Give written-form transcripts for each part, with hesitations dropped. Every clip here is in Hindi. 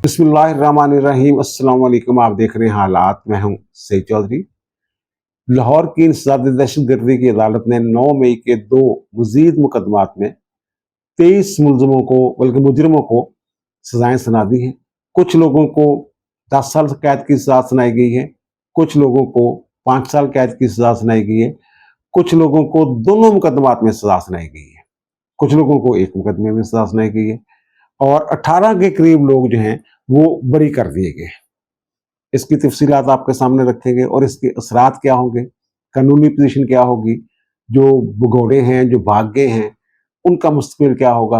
बिस्मिल्लाहिर्रहमानिर्रहीम। अस्सलाम वालेकुम। आप देख रहे हैं हालात। मैं हूं सईद चौधरी। लाहौर की इंसदाद दहशतगर्दी की अदालत ने 9 मई के 2 मजीद मुकदमात में 23 मुलजमों को बल्कि मुजरिमों को सजाएं सुना दी हैं। कुछ लोगों को 10 साल कैद की सजा सुनाई गई है, कुछ लोगों को 5 साल कैद की सजा सुनाई गई है, कुछ लोगों को दोनों मुकदमात में सजा सुनाई गई है, कुछ लोगों को एक मुकदमे में सजा सुनाई गई है और 18 के करीब लोग जो हैं वो बरी कर दिए गए। इसकी तफसीलात आपके सामने रखेंगे और इसके असरात क्या होंगे, कानूनी पोजीशन क्या होगी, जो भगोड़े हैं, जो भाग गए हैं, उनका मुस्तकबिल क्या होगा।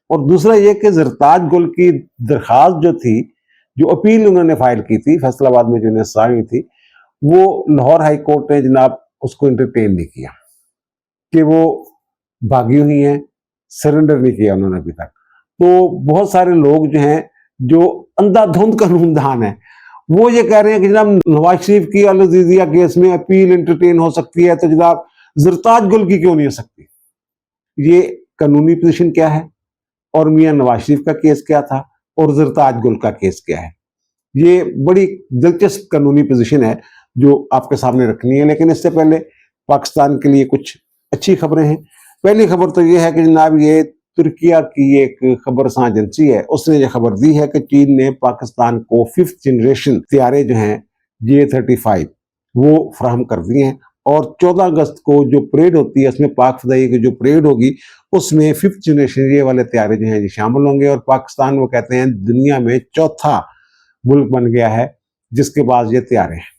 और दूसरा ये कि जरताज गुल की दरख्वास्त जो थी, जो अपील उन्होंने फाइल की थी फैसलाबाद में, जिन्हें सजा हुई थी, वो लाहौर हाई कोर्ट ने जनाब उसको इंटरटेन नहीं किया कि वो भागी हुई हैं, सरेंडर नहीं किया उन्होंने अभी तक। तो बहुत सारे लोग जो हैं, जो अंधाधुंध कानूनदान है, वो ये कह रहे हैं कि जनाब नवाज शरीफ की अल अजीजिया केस में अपील एंटरटेन हो सकती है, तो जनाब जरताज गुल की क्यों नहीं हो सकती। ये कानूनी पोजीशन क्या है और मियां नवाज शरीफ का केस क्या था और जरताज गुल का केस क्या है, ये बड़ी दिलचस्प कानूनी पोजीशन है जो आपके सामने रखनी है। लेकिन इससे पहले पाकिस्तान के लिए कुछ अच्छी खबरें हैं। पहली खबर तो ये है कि जनाब ये तुर्किया की एक खबरसां एजेंसी है, उसने ये खबर दी है कि चीन ने पाकिस्तान को 5th जनरेशन हथियारे जो हैं J-35 वो फराहम कर दिए हैं और 14 अगस्त को जो परेड होती है, उसमें पाक फदाई की जो परेड होगी, उसमें 5th जनरेशन ये वाले हथियारे जो हैं ये शामिल होंगे। और पाकिस्तान, वो कहते हैं, दुनिया में चौथा मुल्क बन गया है जिसके पास ये हथियारे हैं।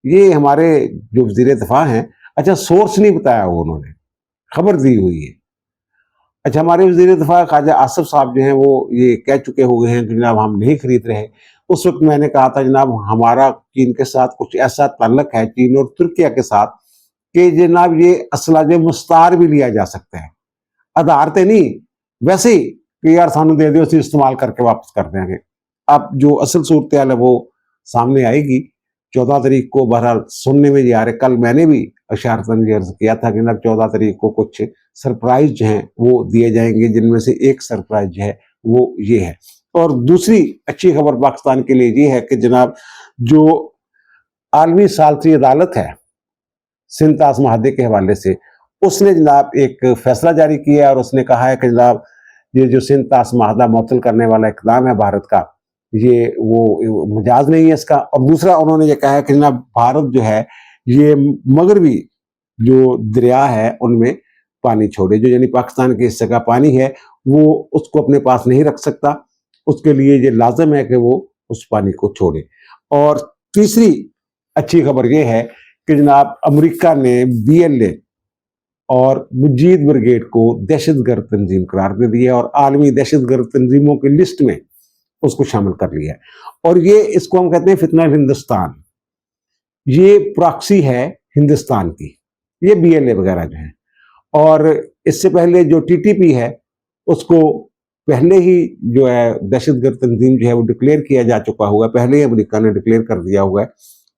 ये हमारे जो वजीर दफा हैं, अच्छा सोर्स नहीं बताया वो, उन्होंने खबर दी हुई है। अच्छा, हमारे वजीर दफा ख्वाजा आसिफ साहब जो हैं वो ये कह चुके हुए हैं कि जनाब हम नहीं खरीद रहे। उस वक्त मैंने कहा था जनाब हमारा चीन के साथ कुछ ऐसा ताल्लुक है, चीन और तुर्किया के साथ, कि जनाब ये असला जो मुस्तार भी लिया जा सकता है, आधार ते नहीं, वैसे ही कि यार सानू दे दो, इस्तेमाल करके वापस कर देंगे। अब जो असल सूरत है वो सामने आएगी 14 तारीख को। बहरहाल सुनने में ये आ रहे, कल मैंने भी इशारतन अर्ज किया था कि ना 14 तारीख को कुछ सरप्राइज जो हैं वो दिए जाएंगे, जिनमें से एक सरप्राइज जो है वो ये है। और दूसरी अच्छी खबर पाकिस्तान के लिए ये है कि जनाब जो आलमी सालसी अदालत है सिंध ताज महादे के हवाले से, उसने जनाब एक फैसला जारी किया है और उसने कहा है कि जनाब ये जो सिंध ताज महादा मुअत्तल करने वाला इकदाम है भारत का, ये वो मजाज नहीं है इसका। और दूसरा उन्होंने ये कहा है कि जनाब भारत जो है ये मगरबी जो दरिया है उनमें पानी छोड़े, जो यानी पाकिस्तान के हिस्से का पानी है वो उसको अपने पास नहीं रख सकता, उसके लिए ये लाजम है कि वो उस पानी को छोड़े। और तीसरी अच्छी खबर ये है कि जनाब अमेरिका ने BLA और मुजीद ब्रिगेड को दहशतगर्द तंजीम करार दे दिया और आलमी दहशतगर्द तंजीमों की लिस्ट में उसको शामिल कर लिया है। और ये इसको हम कहते हैं फितना हिंदुस्तान, ये प्रॉक्सी है हिंदुस्तान की, ये BLA वगैरह जो है। और इससे पहले जो TTP है उसको पहले ही जो है दहशतगर्द तंजीम जो है वो डिक्लेयर किया जा चुका हुआ है, पहले ही अमेरिका ने डिक्लेयर कर दिया हुआ है।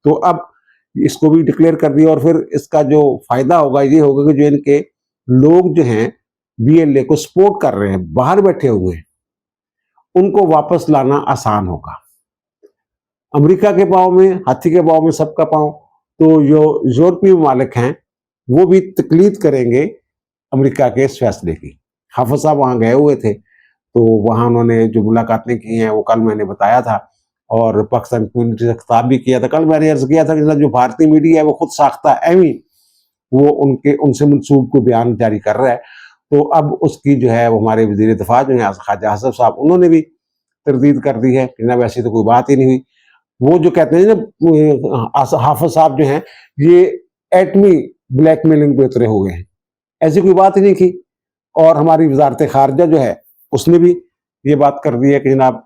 तो अब इसको भी डिक्लेयर कर दिया और फिर इसका जो फायदा होगा ये होगा कि जो इनके लोग जो हैं BLA को सपोर्ट कर रहे हैं, बाहर बैठे हुए हैं, उनको वापस लाना आसान होगा। अमेरिका के पाँव में, हाथी के पाँव में सबका पाँव, तो जो यूरोपीय ममालिक हैं वो भी तकलीद करेंगे अमेरिका के इस फैसले की। हाफिज साहब वहाँ गए हुए थे, तो वहाँ उन्होंने जो मुलाकातें की हैं वो कल मैंने बताया था और पाकिस्तान कम्युनिटी से खिताब भी किया था। कल मैंने अर्ज किया था कि जो भारतीय मीडिया है वो खुद साख्ता एवी वो उनसे मनसूब को बयान जारी कर रहा है। तो अब उसकी जो है वो हमारे वजीर दफा जो है ख्वाजा आसिफ साहब, उन्होंने भी तरदीद कर दी है कि ना वैसी तो कोई बात ही नहीं हुई। वो जो कहते हैं ना हाफिज साहब जो हैं ये एटमी ब्लैकमेलिंग पे उतरे हुए हैं, ऐसी कोई बात ही नहीं की। और हमारी वजारत खारजा जो है उसने भी ये बात कर दी है कि जनाब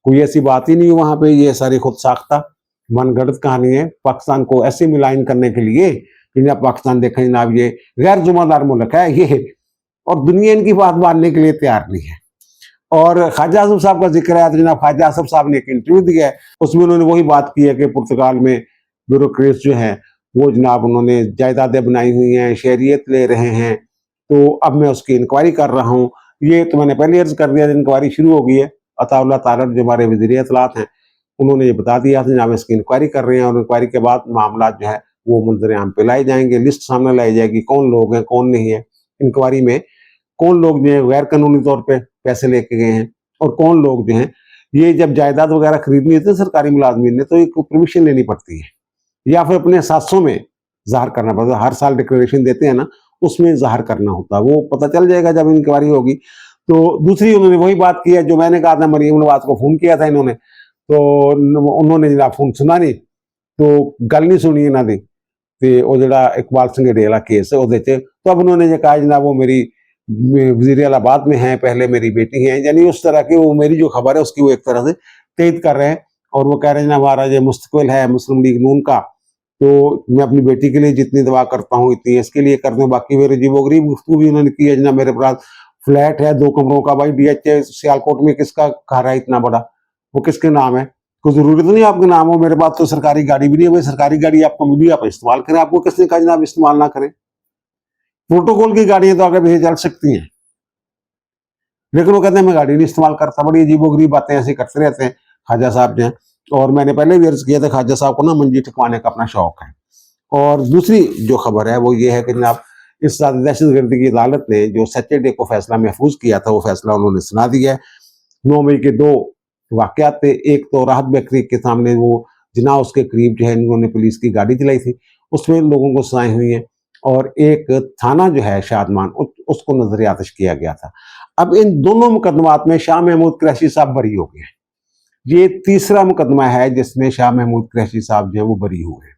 कोई ऐसी बात ही नहीं, वहां पे ये सारी खुद साख्ता मनगढ़ंत कहानी है, पाकिस्तान को ऐसे मिलाइन करने के लिए कि जनाब पाकिस्तान देखें जनाब ये गैर जुम्मेदार मुल्क है ये, और दुनिया इनकी बात मानने के लिए तैयार नहीं है। और ख्वाजा आसिफ साहब का जिक्र है तो जनाब ख्वाजा आसिफ साहब ने एक इंटरव्यू दिया है, उसमें उन्होंने वही बात की है कि पुर्तगाल में ब्यूरोक्रेट्स जो हैं वो जनाब उन्होंने जायदादें बनाई हुई हैं, शहरियत ले रहे हैं, तो अब मैं उसकी इंक्वायरी कर रहा हूँ। ये तो मैंने पहले अर्ज कर दिया, इंक्वायरी शुरू हो गई है, अताउल्लाह तारड़ जो हमारे वज़ीर इत्तलात हैं, उन्होंने ये बता दिया था जनाब इसकी इंक्वायरी कर रहे हैं और इंक्वायरी के बाद मामला जो है वो मुंजर आम पे लाए जाएंगे, लिस्ट सामने लाई जाएगी कौन लोग हैं कौन नहीं है, इंक्वायरी में कौन लोग जो है गैर कानूनी तौर पे पैसे लेके गए हैं और कौन लोग जो हैं ये जब जायदाद वगैरह खरीदनी होती है सरकारी मुलाजमीन ने तो एक परमिशन लेनी पड़ती है या फिर अपने सासों में ज़ाहिर करना पड़ता है। हर साल डिक्लेरेशन देते हैं ना, उसमें ज़ाहिर करना होता है, वो पता चल जाएगा जब इंक्वायरी होगी। तो दूसरी उन्होंने वही बात की है जो मैंने कहा था, मरियम नवाज को फ़ोन किया था इन्होंने, तो उन्होंने जनाब फ़ोन सुना नहीं, तो गल नहीं सुनी इन्हों की, तो वो जरा इकबाल सिंह वाला केस है वो तो अब उन्होंने कहा जनाब वो मेरी वज़ीर इलाहाबाद में है, पहले मेरी बेटी है, यानी उस तरह की वो मेरी जो खबर है उसकी वो एक तरह से तयद कर रहे हैं और वो कह रहे हैं जनाब हमारा जो मुस्तकबिल है मुस्लिम लीग नून का, तो मैं अपनी बेटी के लिए जितनी दवा करता हूँ इतनी इसके लिए कर दूँ, बाकी मेरे अजीबोगरीब गुफ्तगू भी उन्होंने की है जनाब मेरे पास फ्लैट है 2 कमरों का, भाई DH सियालकोट में किसका घर है इतना बड़ा, वो किसके नाम है, कोई जरूरी तो नहीं आपके नाम हो, मेरे पास तो सरकारी गाड़ी भी नहीं है, भाई सरकारी गाड़ी आपको मिली आप इस्तेमाल करें, आपको किसने कहा जनाब इस्तेमाल ना करें, प्रोटोकॉल की गाड़ियां तो आगे पीछे चल सकती हैं, लेकिन वो कहते हैं मैं गाड़ी नहीं इस्तेमाल करता, बड़ी अजीबोगरीब बातें ऐसे करते रहते हैं ख्वाजा साहब जो हैं। और मैंने पहले भी अर्ज किया था ख्वाजा साहब को ना मंजी ठकवाने का अपना शौक है। और दूसरी जो खबर है वो ये है कि जनाब इस दहशतगर्दी की अदालत ने जो सैटरडे को फैसला महफूज किया था वो फैसला उन्होंने सुना दिया है। 9 मई के 2 वाकयात थे, एक तो राहत बेकरी के सामने वो जिना उसके करीब जो है इन्होंने पुलिस की गाड़ी चलाई थी, उसमें लोगों को सजाएं हुई हैं, और एक थाना जो है शादमान उसको नजर आतिश किया गया था। अब इन दोनों मुकदमात में शाह महमूद कुरैशी साहब बरी हो गए हैं। ये तीसरा मुकदमा है जिसमें शाह महमूद कुरैशी साहब जो है वो बरी हुए हैं,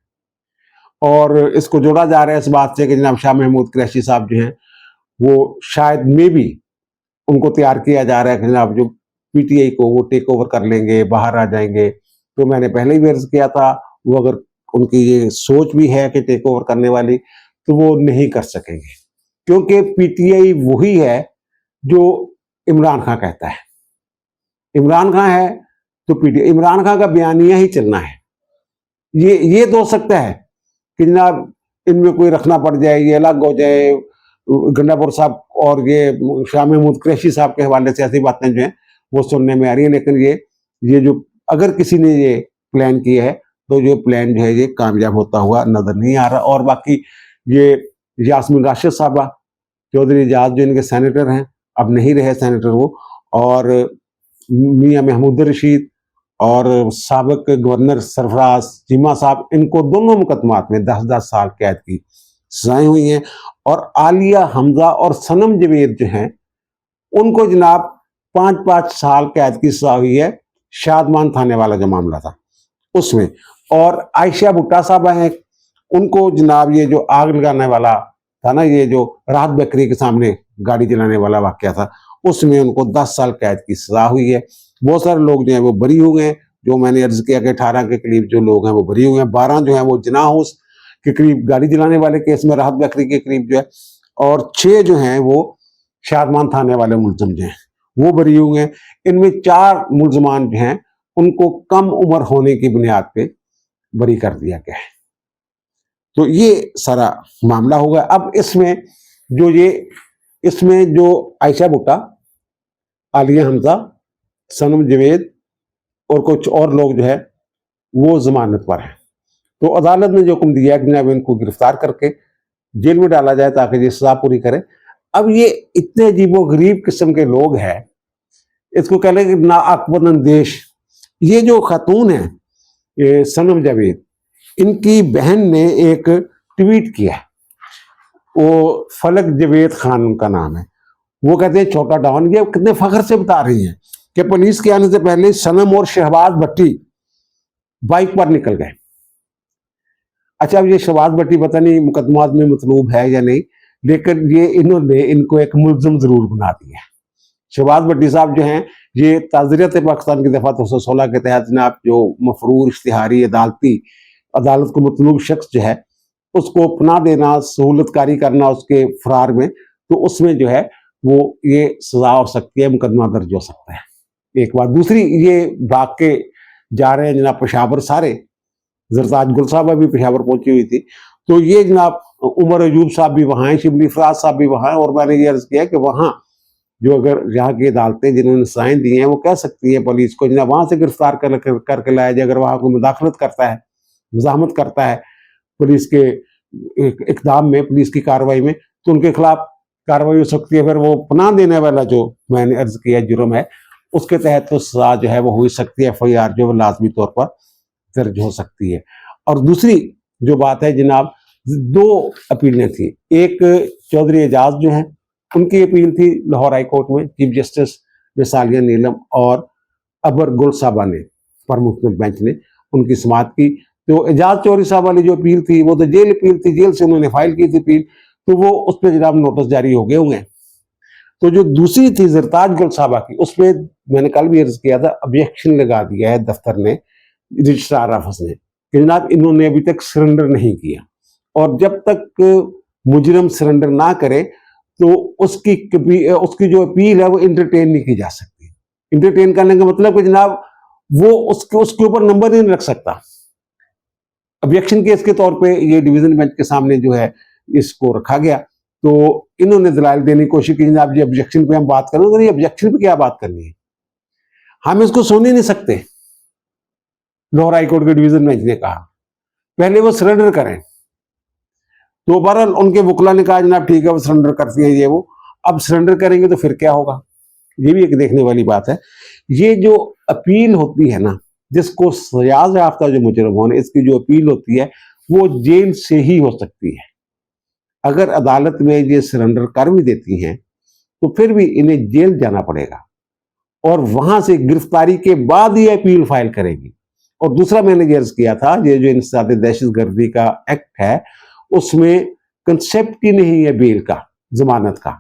और इसको जोड़ा जा रहा है इस बात से कि जनाब शाह महमूद कुरैशी साहब जो हैं वो शायद में भी उनको तैयार किया जा रहा है कि जनाब जो PTI को वो टेक ओवर कर लेंगे, बाहर आ जाएंगे। तो मैंने पहले ही अर्ज किया था वो अगर उनकी ये सोच भी है कि टेक ओवर करने वाली तो वो नहीं कर सकेंगे, क्योंकि PTI वही है जो इमरान खान कहता है। इमरान खान है तो PTI, इमरान खान का बयानिया ही चलना है। ये तो हो सकता है कि जनाब इनमें कोई रखना पड़ जाए, ये अलग हो जाए, गंडापुर साहब और ये शाह महमूद कुरैशी साहब के हवाले से ऐसी बातें जो हैं वो सुनने में आ रही है, लेकिन ये जो अगर किसी ने ये प्लान किया है तो जो प्लान जो है ये कामयाब होता हुआ नजर नहीं आ रहा। और बाकी ये यास्मीन राशिद साहबा, चौधरी एजाज जो इनके सेनेटर हैं, अब नहीं रहे सेनेटर वो, और मियाँ महमूद रशीद और साबिक गवर्नर सरफराज चीमा साहब, इनको दोनों मुकदमात में 10-10 साल कैद की सजाएं हुई हैं। और आलिया हमजा और सनम जवेद जो हैं उनको जनाब 5-5 साल कैद की सजा हुई है, शादमान थाने वाला जो मामला था उसमें। और आयशा भुट्टा साहब हैं, उनको जनाब ये जो आग लगाने वाला था ना, ये जो राहत बेकरी के सामने गाड़ी चलाने वाला वाकया था, उसमें उनको 10 साल कैद की सजा हुई है। बहुत सारे लोग जो हैं वो बरी हो गए, जो मैंने अर्ज किया कि 18 के करीब जो लोग हैं वो बरी हुए हैं। 12 जो हैं वो जिना हाउस के करीब गाड़ी चलाने वाले केस में राहत बेकरी के करीब जो है, और 6 जो हैं वो शादमान थाने वाले मुलजिम जो हैं वो बरी हुए हैं। इनमें 4 मुलजमान जो हैं उनको कम उम्र होने की बुनियाद पे बरी कर दिया गया है। तो ये सारा मामला होगा। अब इसमें जो आयशा भुट्टा, आलिया हमजा, सनम जवेद और कुछ और लोग जो है वो जमानत पर हैं। तो अदालत ने जो हुक्म दिया कि जनाब इनको गिरफ्तार करके जेल में डाला जाए ताकि ये सजा पूरी करें। अब ये इतने अजीबो गरीब किस्म के लोग हैं, इसको कह लें कि ना अकबर अंदेश। ये जो खातून है ये सनम जावेद, इनकी बहन ने एक ट्वीट किया, वो फलक जावेद खान उनका नाम है, वो कहते हैं छोटा डॉन। ये कितने फख्र से बता रही हैं कि पुलिस के आने से पहले सनम और शहबाज भट्टी बाइक पर निकल गए। अच्छा, अब ये शहबाज भट्टी पता नहीं मुकदमात में मतलूब है या नहीं, लेकिन ये इन्होंने इनको एक मुलजिम जरूर बना दिया। शहबाज भट्टी साहब जो हैं ये ताज़रियत पाकिस्तान की दफा 216 के तहत जनाब जो मफरूर इश्तिहारी अदालत को मतलूब शख्स जो है उसको पनाह देना, सहूलतकारी करना उसके फरार में, तो उसमें जो है वो ये सजा हो सकती है, मुकदमा दर्ज हो सकता है। एक बात। दूसरी, ये भाग के जा रहे हैं जनाब पेशावर सारे, जरताज गुल साहब भी पेशावर पहुंची हुई थी, तो ये जनाब उमर अयूब साहब भी वहाँ हैं, शिबली फराज साहब भी वहाँ हैं, और मैंने ये अर्ज किया कि वहाँ जो अगर यहाँ की अदालतें जिन्होंने साइन दिए हैं वो कह सकती है पुलिस को जनाब वहां से गिरफ्तार करके लाया जाए। अगर वहां कोई मुदाखलत करता है, मुजाहमत करता है पुलिस के इकदाम में, पुलिस की कार्रवाई में, तो उनके खिलाफ कार्रवाई हो सकती है। फिर वो पनाह देने वाला जो मैंने अर्ज किया जुर्म है, उसके तहत तो सजा जो है वो हो सकती है, FIR जो लाजमी तौर पर दर्ज हो सकती है। और दूसरी जो बात है जनाब, 2 अपीलें थी। एक चौधरी एजाज जो है उनकी अपील थी लाहौर हाई कोर्ट में, चीफ जस्टिस मिसालिया नीलम और अबर गुल साहबा ने, प्रमुख बेंच ने उनकी समाअत की। तो एजाज चौधरी साहब वाली जो अपील थी वो तो जेल अपील थी, जेल से उन्होंने फाइल की थी अपील, तो वो उस पर जनाब नोटिस जारी हो गए होंगे। तो जो दूसरी थी जरताज गुल साहबा की, उसमें मैंने कल भी अर्ज किया था, ऑब्जेक्शन लगा दिया है दफ्तर ने, रजिस्ट्रार ऑफिस ने, कि जनाब इन्होंने अभी तक सरेंडर नहीं किया, और जब तक मुजरिम सरेंडर ना करे तो उसकी जो अपील है वो इंटरटेन नहीं की जा सकती। इंटरटेन करने का मतलब कि जनाब वो उसके ऊपर नंबर नहीं रख सकता। ऑब्जेक्शन केस के तौर पे ये डिवीजन बेंच के सामने जो है इसको रखा गया। तो इन्होंने दलाल देने की कोशिश की, जनाब जी ऑब्जेक्शन पे हम बात करें, तो ऑब्जेक्शन पे क्या बात करनी है, हम इसको सुन ही नहीं सकते। लाहौर हाई कोर्ट के डिवीजन बेंच ने कहा पहले वो सरेंडर करें। तो बहरहाल उनके वकला ने कहा जनाब ठीक है वो सरेंडर करती है ये वो, अब सरेंडर करेंगे तो फिर क्या होगा, ये भी एक देखने वाली बात है। ये जो अपील होती है ना, जिसको सजा याफ्ता जो मुजरिम होने, इसकी जो अपील होती है वो जेल से ही हो सकती है। अगर अदालत में ये सरेंडर कर भी देती हैं तो फिर भी इन्हें जेल जाना पड़ेगा, और वहां से गिरफ्तारी के बाद ये अपील फाइल करेगी। और दूसरा मैंने ये अर्ज किया था, ये जो इंसदाद दहशतगर्दी का एक्ट है उसमें कंसेप्ट ही नहीं है बेल का, जमानत का।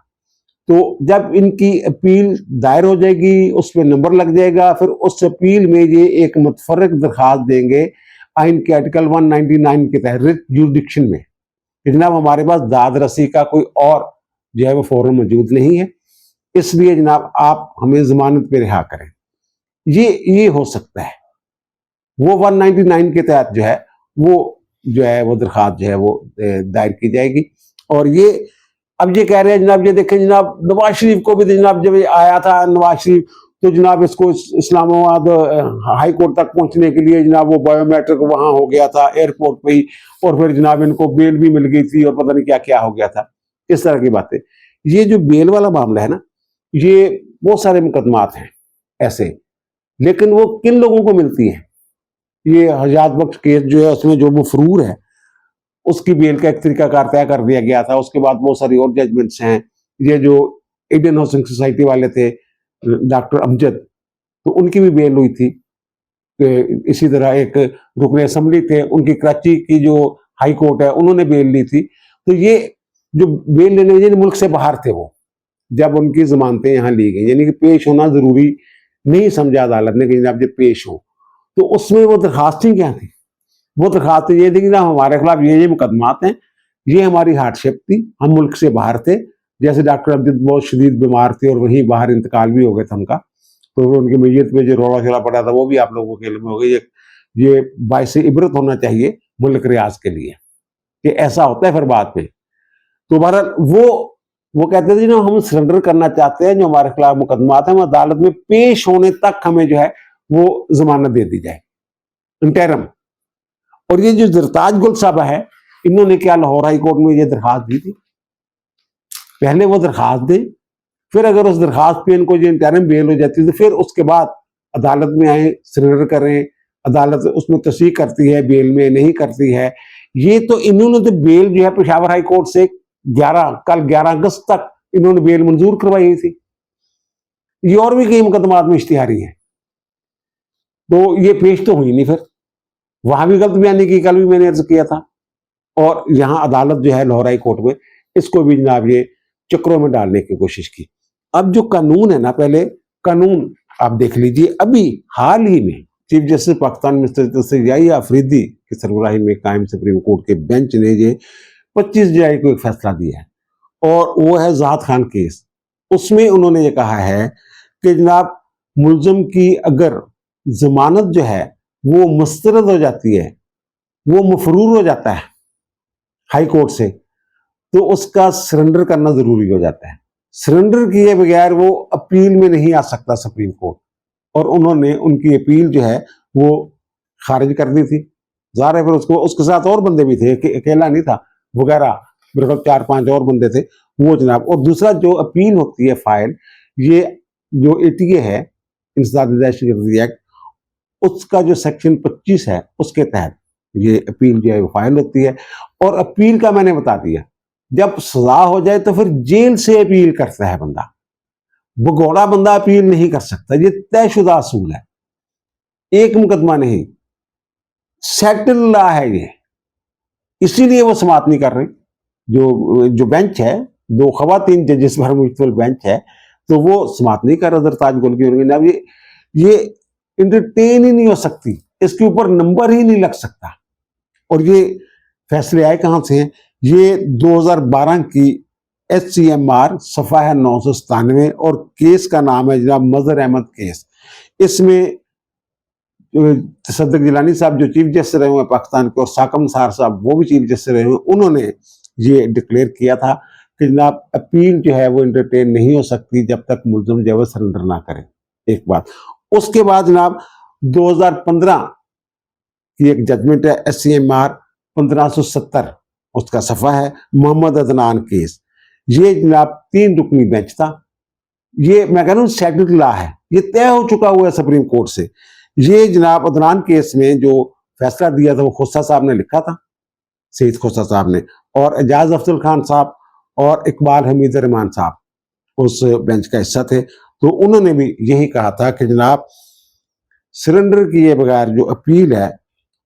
तो जब इनकी अपील दायर हो जाएगी, उसमें नंबर लग जाएगा, फिर उस अपील में ये एक मुतफर्रिक दरखास्त देंगे आइन के आर्टिकल 199 के तहत रिट जुरिडिक्शन में, जनाब हमारे पास दाद रसी का कोई और जो है वो फौरन मौजूद नहीं है, इसलिए जनाब आप हमें जमानत पे रिहा करें। ये हो सकता है, वो 199 के तहत जो है वो दरखास्त जो है वो दायर की जाएगी। और ये अब ये कह रहे हैं जनाब, ये देखें जनाब नवाज शरीफ को भी जनाब जब आया था नवाज शरीफ, तो जनाब इसको इस्लामाबाद हाई कोर्ट तक पहुंचने के लिए जनाब वो बायोमेट्रिक वहां हो गया था एयरपोर्ट पे ही, और फिर जनाब इनको बेल भी मिल गई थी और पता नहीं क्या क्या हो गया था, इस तरह की बातें। ये जो बेल वाला मामला है ना, ये बहुत सारे मुकदमात हैं ऐसे, लेकिन वो किन लोगों को मिलती है? ये हजात बख्श केस जो है उसमें जो मफरूर है उसकी बेल का एक तरीकाकार तय कर दिया गया था। उसके बाद बहुत सारी और जजमेंट्स हैं। ये जो इंडियन हाउसिंग सोसाइटी वाले थे डॉक्टर अमजद, तो उनकी भी बेल हुई थी। इसी तरह एक रुकन असम्बली थे, उनकी कराची की जो हाई कोर्ट है उन्होंने बेल ली थी। तो ये जो बेल लेने वाले मुल्क से बाहर थे, वो जब उनकी जमानतें यहाँ ली गई, यानी कि पेश होना जरूरी नहीं समझा अदालत ने कि जब पेश हो, तो उसमें वो दरखास्तें क्या थी? वो दरखास्त ये थी कि ना हमारे खिलाफ ये मुकदमात हैं, ये हमारी हार्डशिप थी, हम मुल्क से बाहर थे, जैसे डॉक्टर अब्दुल बहुत शदीद बीमार थे और वहीं बाहर इंतकाल भी हो गया था उनका, तो उनकी मैयत में जो रोड़ा शोला पड़ा था वो भी आप लोगों के इल्म में हो गई। ये बाइस इबरत होना चाहिए मुल्क रियाज के लिए कि ऐसा होता है फिर बाद में। तो बहरहाल वो कहते थे ना हम सरेंडर करना चाहते हैं, जो हमारे खिलाफ मुकदमात हैं हम अदालत में पेश होने तक हमें जो है वो जमानत दे दी जाए इंटरम। और ये जो जरताज गुल साहबा है, इन्होंने क्या लाहौर हाई कोर्ट में ये दरखास्त दी थी, पहले वो दरखास्त दे, फिर अगर उस दरखास्त पे इनको जो इंटरम बेल हो जाती है तो फिर उसके बाद अदालत में आए, सरेंडर करें, अदालत उसमें तस्दीक करती है, बेल में नहीं करती है। ये तो इन्होंने तो बेल जो है पेशावर हाई कोर्ट से कल 11 अगस्त तक इन्होंने बेल मंजूर करवाई हुई थी। ये और भी कई मुकदमात में इश्तिहारी है, तो ये पेश तो हुई नहीं, फिर वहां भी गलत बयानी की, कल भी मैंने अर्ज किया था। और यहां अदालत जो है लाहौर हाई कोर्ट में इसको भी जनाब ये चक्रों में डालने की कोशिश की। अब जो कानून है ना, पहले कानून आप देख लीजिए, अभी हाल ही में chief justice Pakistan mister Yahya Afridi की सरबराही में कायम सुप्रीम कोर्ट के बेंच ने ये 25 जुलाई को एक फैसला दिया है, और वो है ज़ात खान केस। उसमें उन्होंने ये कहा है कि जनाब मुलजम की अगर जमानत जो है वो मुस्तरद हो जाती है, वो मफरूर हो जाता है हाई कोर्ट से, तो उसका सरेंडर करना जरूरी हो जाता है। सरेंडर किए बगैर वो अपील में नहीं आ सकता सुप्रीम कोर्ट, और उन्होंने उनकी अपील जो है वो खारिज कर दी थी। ज़ाहिर है फिर उसको उसके साथ और बंदे भी थे, अकेला नहीं था, वगैरह मेरे ख्याल 4-5 और बंदे थे वो जनाब। और दूसरा जो अपील होती है फाइल, ये जो एटीए है, इंसदाद दहशतगर्दी एक्ट, उसका जो सेक्शन 25 है उसके तहत ये अपील जो है वो फाइल होती है। और अपील का मैंने बता दिया, जब सजा हो जाए तो फिर जेल से अपील करता है बंदा, भगोड़ा बंदा अपील नहीं कर सकता। ये तयशुदा असूल है, एक मुकदमा नहीं, सेटल लॉ है ये, इसीलिए वो समाप्त नहीं कर रही। जो बेंच है, 2 खवातीन जजेस पर मुश्तमिल बेंच है, तो वो समाप्त नहीं कर रहा ताज गोल की। अब ये इंटरटेन ही नहीं हो सकती, इसके ऊपर नंबर ही नहीं लग सकता। और ये फैसले आए कहां से हैं? ये 2012 की HCMR सफ़ा है 997 और केस का नाम है जनाब मजहर अहमद केस। इसमें सदक जिलानी साहब जो चीफ जस्टिस रहे हुए पाकिस्तान के, और साकम सार साहब वो भी चीफ जस्टिस रहे हुए, उन्होंने ये डिक्लेयर किया था कि जनाब अपील जो है वो इंटरटेन नहीं हो सकती जब तक मुल्ज़िम जो है सरेंडर ना करे, एक बात। उसके बाद जनाब 2015 की एक जजमेंट है HCMR 1570, उसका सफ़ा है मोहम्मद अदनान केस। ये जनाब 3 रुकनी बेंच था। ये मैं कह रहा हूँ सेटल्ड लॉ है, ये तय हो चुका हुआ है सुप्रीम कोर्ट से। ये जनाब अदनान केस में जो फैसला दिया था वो खोसा साहब ने लिखा था, सईद खोसा साहब ने, और एजाज अफजल खान साहब और इकबाल हमीद रहमान साहब उस बेंच का हिस्सा थे। तो उन्होंने भी यही कहा था कि जनाब सरेंडर किए बगैर जो अपील है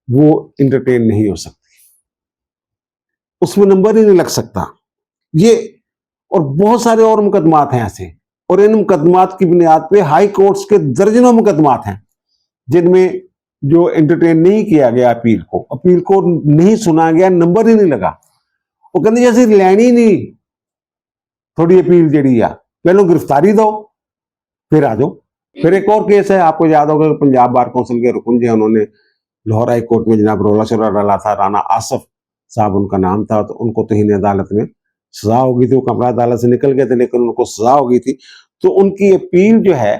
वो इंटरटेन नहीं हो सकती, उसमें नंबर ही नहीं लग सकता। ये और बहुत सारे और मुकदमात हैं ऐसे, और इन मुकदमात की बुनियाद पे हाई कोर्ट्स के दर्जनों मुकदमात हैं जिनमें जो एंटरटेन नहीं किया गया अपील को नहीं सुना गया, नंबर ही नहीं लगा। वो कहते जैसे लैनी नहीं थोड़ी अपील जड़ी आ, पहले गिरफ्तारी दो फिर आ जाओ। फिर एक और केस है, आपको याद होगा, पंजाब बार काउंसिल के रुकन जो उन्होंने लाहौर हाई कोर्ट में जनाब रोला शोला डाला था, राना आसफ साहब उनका नाम था, तो उनको तहीन अदालत में सजा हो गई थी, वो कमरा अदालत से निकल गए थे लेकिन उनको सजा हो गई थी। तो उनकी अपील जो है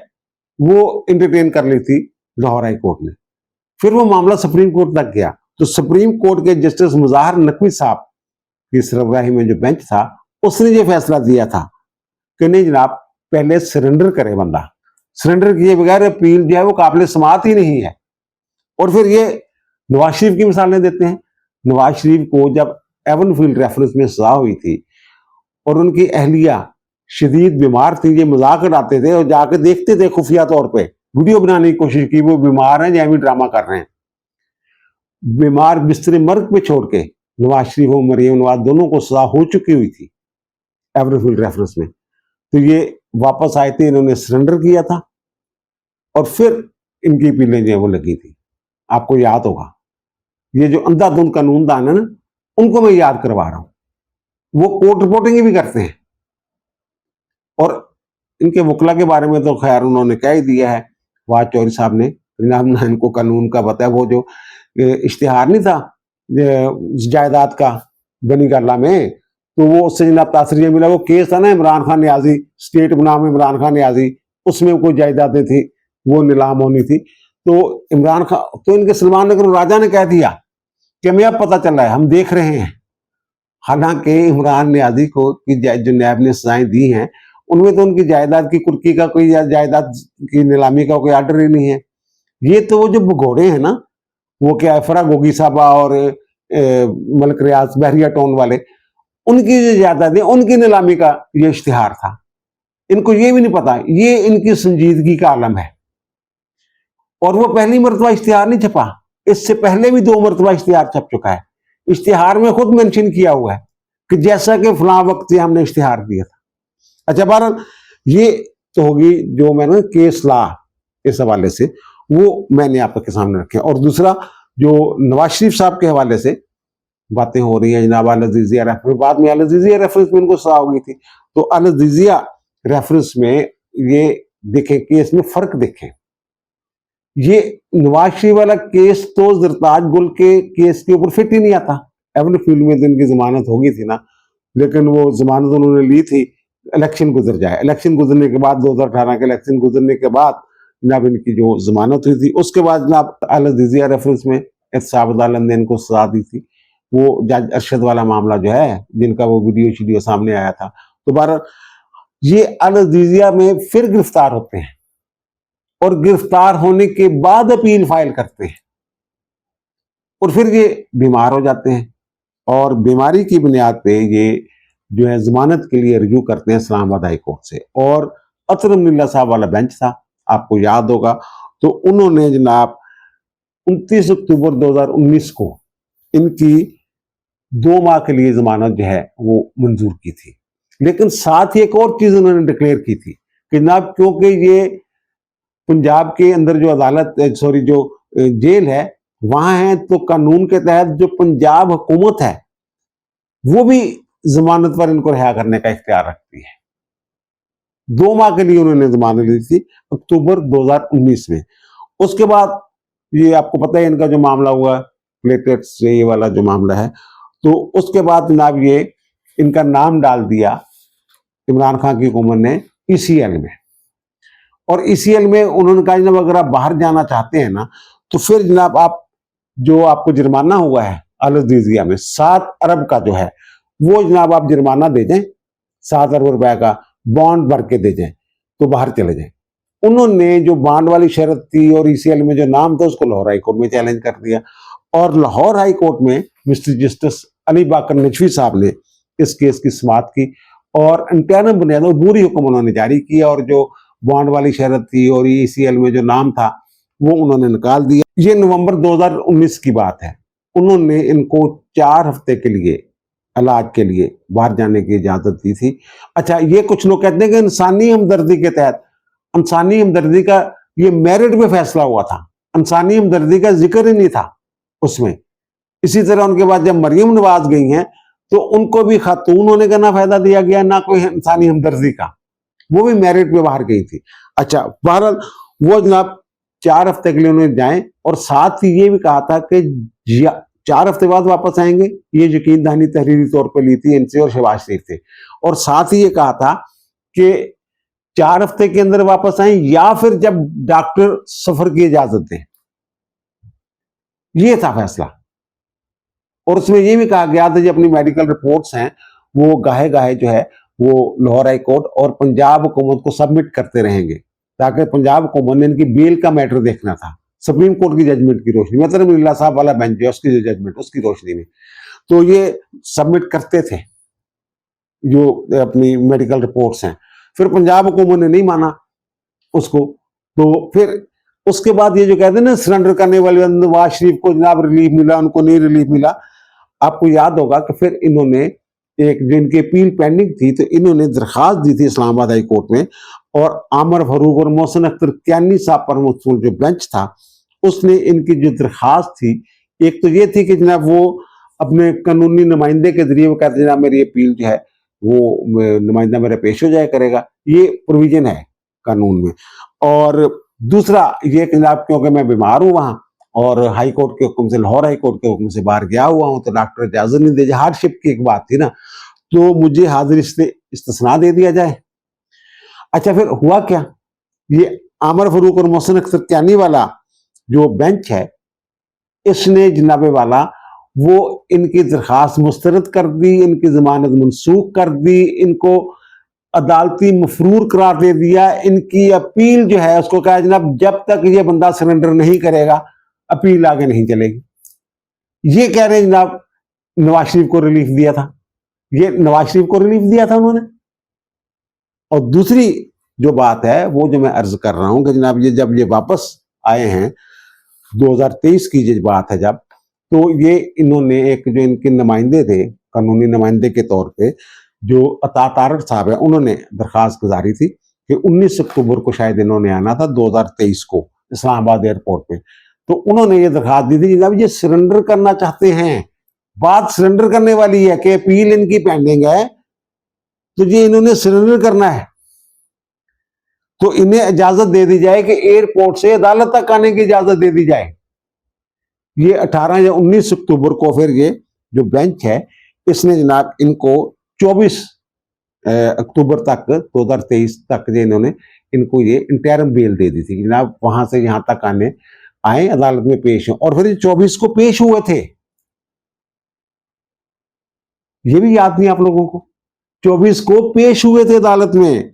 वो इंटरटेन कर ली थी लाहौर हाई कोर्ट ने। फिर वो मामला सुप्रीम कोर्ट तक गया, तो सुप्रीम कोर्ट के जस्टिस मुजाहिर नकवी साहब की सरबराही में जो बेंच था, उसने ये फैसला दिया था कि नहीं जनाब, पहले सरेंडर करे बंदा, सरेंडर किए बगैर अपील जो है वो काबिल समाअत ही नहीं है। और फिर ये नवाज शरीफ की मिसालें देते हैं। नवाज शरीफ को जब एवनफील्ड रेफरेंस में सजा हुई थी और उनकी अहलिया शदीद बीमार थी, ये मजाक उड़ाते थे और जाकर देखते थे खुफिया तौर पे, वीडियो बनाने की कोशिश की, वो बीमार हैं या भी ड्रामा कर रहे हैं। बीमार बिस्तरे मर्ग पे छोड़ के नवाज शरीफ और मरियम नवाज दोनों को सजा हो चुकी हुई थी एवरफील्ड रेफरेंस में। तो ये वापस आए थे, इन्होंने सरेंडर किया था और फिर इनकी अपीलें जो है वो लगी थी। आपको याद होगा, ये जो अंधाधुंध कानून दान है ना, उनको मैं याद करवा रहा हूं, वो कोर्ट रिपोर्टिंग भी करते हैं। और इनके वकला के बारे में तो खैर उन्होंने कह ही दिया है, वाज चौधरी साहब ने, जनाब ना इनको कानून का बताया। वो जो इश्तिहार नहीं था जायदाद का गनी करला में, तो वो उससे जनाब तासरिया मिला। वो केस था ना इमरान खान न्याजी, स्टेट बनाम इमरान खान न्याजी, उसमें कोई जायदादें थी वो नीलाम होनी थी। तो इमरान खान, तो इनके सलमान नगर राजा ने कह दिया कि हमें अब पता चल रहा है, हम देख रहे हैं। हालांकि इमरान न्याजी को की जो नैब ने सजाएं दी हैं, उनमें तो उनकी जायदाद की कुर्की का कोई, जायदाद की नीलामी का कोई आर्डर ही नहीं है। ये तो वो जो भगोड़े हैं ना, वो क्या फरा गोगी साहबा और मलिक रियाज बहरिया टाउन वाले, उनकी जो जायदाद है उनकी नीलामी का ये इश्तिहार था। इनको ये भी नहीं पता, ये इनकी संजीदगी का आलम है। और वो पहली मरतबा इश्तिहार नहीं छपा, इससे पहले भी 2 मरतबा इश्तिहार छप चुका है। इश्तिहार में खुद मेंशन किया हुआ है कि जैसा कि फलां वक्त से हमने इश्तिहार दिया था। अच्छा, बहरहाल ये तो होगी जो मैंने केस ला इस हवाले से, वो मैंने आपके सामने रखे। और दूसरा जो नवाज शरीफ साहब के हवाले से बातें हो रही हैं जनाब, अल अज़ीज़िया रेफरेंस, बाद में अल अज़ीज़िया रेफरेंस में उनको सजा हो गई थी। तो अल अज़ीज़िया रेफरेंस में ये देखें, केस में फर्क देखें। ये नवाज शरीफ वाला केस तो जरताज गुल के केस के ऊपर फिट ही नहीं आता। एवनफील्ड में तो इनकी जमानत हो गई थी ना, लेकिन वो जमानत उन्होंने ली थी इलेक्शन गुजर जाए। इलेक्शन गुजरने के बाद 2018 के इलेक्शन गुजरने के बाद जनाब इनकी जो जमानत हुई थी, उसके बाद जनाब अल अजीजिया रेफरेंस में एहतसाब अदालत ने इनको सजा दी थी। वो जज अरशद वाला मामला जो है, जिनका वो वीडियो सामने आया था। दोबारा ये अल अजीजिया में फिर गिरफ्तार होते हैं और गिरफ्तार होने के बाद अपील फाइल करते हैं और फिर ये बीमार हो जाते हैं और बीमारी की बुनियाद पे ये जो है जमानत के लिए रिव्यू करते हैं इस्लामाबाद हाई कोर्ट से। और अतरम नीला साहब वाला बेंच था, आपको याद होगा, तो उन्होंने जनाब 29 अक्टूबर 2019 को इनकी 2 माह के लिए जमानत जो है वो मंजूर की थी। लेकिन साथ ही एक और चीज उन्होंने डिक्लेयर की थी कि जनाब क्योंकि ये पंजाब के अंदर जो अदालत जो जेल है वहां है, तो कानून के तहत जो पंजाब हुकूमत है वो भी जमानत पर इनको रिहा करने का इख्तियार रखती है। 2 माह के लिए उन्होंने जमानत ली थी अक्टूबर 2019 में। उसके बाद ये आपको पता है इनका जो मामला हुआ प्लेटेट्स से, ये वाला जो मामला है, तो उसके बाद जनाब ये इनका नाम डाल दिया इमरान खान की हुकूमत ने ईसीएल में। और ईसीएल में उन्होंने कहा जनाब अगर आप बाहर जाना चाहते हैं ना, तो फिर जनाब आप जो आपको जुर्माना हुआ है अल अजीजिया में 7 अरब का जो है वो जनाब आप जुर्माना दे दें, 7 अरब रुपए का बॉन्ड भर के दे दें तो बाहर चले जाएं। उन्होंने जो बॉन्ड वाली शर्त थी और ईसीएल में जो नाम था उसको लाहौर हाई कोर्ट में चैलेंज कर दिया और लाहौर हाई कोर्ट में मिस्टर जस्टिस अली बाकर नजवी साहब ने इस केस की समाअत की और इंटरनल बुनियादों पर पूरी हुक्म उन्होंने जारी किया और जो बॉन्ड वाली शर्त थी और ईसीएल में जो नाम था वो उन्होंने निकाल दिया। ये नवंबर 2019 की बात है। उन्होंने इनको 4 हफ्ते के लिए इलाज के लिए बाहर जाने की इजाजत दी थी। अच्छा, ये कुछ लोग कहते हैं कि इंसानी हमदर्दी के तहत, इंसानी हमदर्दी का ये मेरिट पे फैसला हुआ था, इंसानी हमदर्दी का जिक्र ही नहीं था उसमें। इसी तरह उनके बाद जब मरियम नवाज गई हैं तो उनको भी खातून होने का ना फायदा दिया गया ना कोई इंसानी हमदर्दी का, वो भी मेरिट पे बाहर गई थी। अच्छा, बहरहाल वो जनाब 4 हफ्ते के लिए उन्हें जाएं और साथ ही ये भी कहा था कि 4 हफ्ते बाद वापस आएंगे। ये यकीन दहानी तहरीरी तौर पर ली थी इनसे और शहबाज शरीफ थे। और साथ ही ये कहा था कि 4 हफ्ते के अंदर वापस आए या फिर जब डॉक्टर सफर की इजाजत दें। ये था फैसला। और उसमें यह भी कहा गया था जो अपनी मेडिकल रिपोर्ट्स हैं वो गाहे गाहे जो है वो लाहौर हाई कोर्ट और पंजाब हुकूमत को सबमिट करते रहेंगे, ताकि पंजाब हुकूमत ने इनकी बेल का मैटर देखना था सुप्रीम कोर्ट की जजमेंट की रोशनी में, मतलब नीला साहब वाला बेंच है उसकी जो जजमेंट उसकी रोशनी में, तो ये सबमिट करते थे जो अपनी मेडिकल रिपोर्ट्स हैं। फिर पंजाब हुकूमत ने नहीं माना उसको, तो फिर उसके बाद ये जो कहते हैं ना सरेंडर करने वाले नवाज शरीफ को जनाब रिलीफ मिला, उनको नहीं रिलीफ मिला। आपको याद होगा कि फिर इन्होंने एक जो इनकी अपील पेंडिंग थी तो इन्होंने दरखास्त दी थी इस्लामाबाद हाई कोर्ट में और आमर फारूक और मोहसिन अख्तर कियानी साहब पर मुश्तमिल जो बेंच था उसने इनकी जो दरखास्त थी, एक तो ये थी कि जनाब वो अपने कानूनी नुमाइंदे के जरिए वो कहते जनाब मेरी अपील जो है वो नुमाइंदा मेरा पेश हो जाया करेगा, ये प्रोविजन है कानून में। और दूसरा ये कि जनाब क्योंकि मैं बीमार हूँ वहां और हाई कोर्ट के हुक्म से, लाहौर हाई कोर्ट के हुक्म से बाहर गया हुआ हूं, तो डॉक्टर इजाजत नहीं दे, हार्डशिप की एक बात थी ना, तो मुझे हाजिर इस्तिस्ना दे दिया जाए। अच्छा, फिर हुआ क्या, ये आमर फारूक और मोहसिन अख्तर कियानी वाला जो बेंच है इसने जनाबे वाला वो इनकी दरखास्त मुस्तरद कर दी, इनकी जमानत मनसूख कर दी, इनको अदालती मफरूर करार दे दिया। इनकी अपील जो है उसको कहा जनाब जब तक ये बंदा सरेंडर नहीं करेगा अपील आगे नहीं चलेगी। ये कह रहे हैं जनाब नवाज शरीफ को रिलीफ दिया था, ये नवाज शरीफ को रिलीफ दिया था उन्होंने। और दूसरी जो बात है वो जो मैं अर्ज कर रहा हूं कि जनाब ये जब ये वापस आए हैं 2023 की जो बात है जब, तो ये इन्होंने एक जो इनके नुमाइंदे थे कानूनी नुमाइंदे के तौर पे जो अता तारड़ साहब है उन्होंने दरखास्त गुजारी थी कि 19 अक्टूबर को शायद इन्होंने आना था 2023 को इस्लामाबाद एयरपोर्ट पे, तो उन्होंने ये दरखास्त दी थी कि जब ये सरेंडर करना चाहते हैं, बात सरेंडर करने वाली है कि अपील इनकी पेंडिंग है तो ये इन्होंने सरेंडर करना है तो इन्हें इजाजत दे दी जाए कि एयरपोर्ट से अदालत तक आने की इजाजत दे दी जाए। ये 18 या 19 अक्टूबर को फिर ये जो बेंच है इसने जनाब इनको 24 अक्टूबर तक 2023 तक जो इन्होंने इनको ये इंटरम बेल दे दी थी कि जनाब वहां से यहाँ तक आने आए, अदालत में पेश हो, और फिर 24 को पेश हुए थे। ये भी याद नहीं आप लोगों को? 24 को पेश हुए थे अदालत में,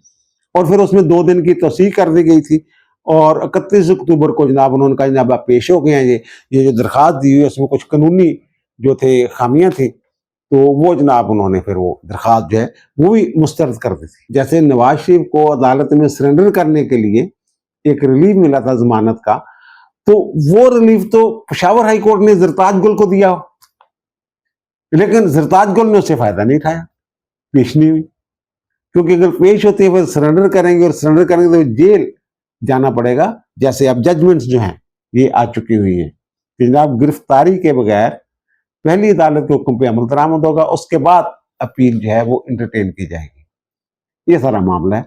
और फिर उसमें 2 दिन की तोसीह कर दी गई थी, और 31 अक्टूबर को जनाब उन्होंने कहा जनाब आप पेश हो गए हैं, ये जो दरखास्त दी हुई है उसमें कुछ कानूनी जो थे खामियां थी, तो वो जनाब उन्होंने फिर वो दरखास्त जो है वो भी मुस्तरद कर दी थी। जैसे नवाज शरीफ को अदालत में सरेंडर करने के लिए एक रिलीफ मिला था जमानत का, तो वो रिलीफ तो पेशावर हाई कोर्ट ने जरताज गुल को दिया, लेकिन जरताज गुल ने उससे फायदा नहीं उठाया, पेश नहीं हुई। क्योंकि अगर पेश होती है फिर सरेंडर करेंगे, और सरेंडर करेंगे तो जेल जाना पड़ेगा। जैसे अब जजमेंट्स जो हैं ये आ चुकी हुई हैं कि जनाब गिरफ्तारी के बगैर पहली अदालत के हुक्म पे अमल दरामद होगा, उसके बाद अपील जो है वो इंटरटेन की जाएगी। ये सारा मामला है।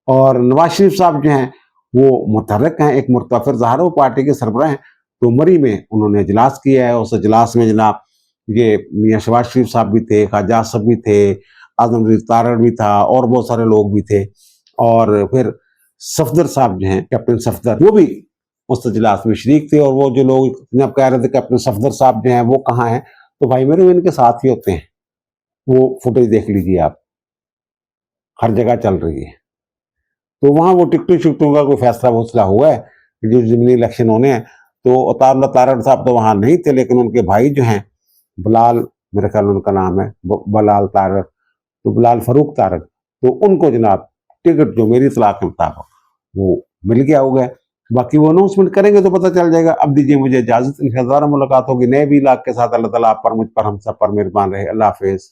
और नवाज शरीफ साहब जो हैं वो मुतहर्रिक हैं, एक मुर्तफिर ज़ाहिर वो पार्टी के सरबराह हैं, तो मरी में उन्होंने इजलास किया है। उस इजलास में जनाब ये मियाँ शहबाज शरीफ साहब भी थे, ख्वाजा आसफ भी थे, आजम रज़ीक तारड़ भी था, और बहुत सारे लोग भी थे। और फिर सफदर साहब जो हैं, कैप्टन सफदर, वो भी उस इजलास में शरीक थे। और वो जो लोग जब कह रहे थे कैप्टन सफदर साहब जो हैं वो कहाँ हैं, तो भाई मेरे वो इनके साथ ही होते हैं। वो फुटेज देख लीजिए आप, हर जगह चल रही है। तो वहाँ वो टिकटों शिकटों का कोई फैसला वैसला हुआ है कि जो ज़िमनी इलेक्शन होने हैं, तो अताउल्लाह तारड़ साहब तो वहाँ नहीं थे, लेकिन उनके भाई जो हैं बिलाल, मेरे ख्याल उनका नाम है बलाल तारड़, तो बिलाल फरूक तारड़, तो उनको जनाब टिकट जो मेरी इत्तला के मुताबिक वो मिल गया होगा। बाकी वो अनाउंसमेंट करेंगे तो पता चल जाएगा। अब दीजिए मुझे इजाज़त, इंशाअल्लाह मुलाकात होगी नए भी इलाके के साथ। अल्लाह ताला आप पर, मुझ पर, हम सब पर मेहरबान रहे। अल्लाह हाफिज़।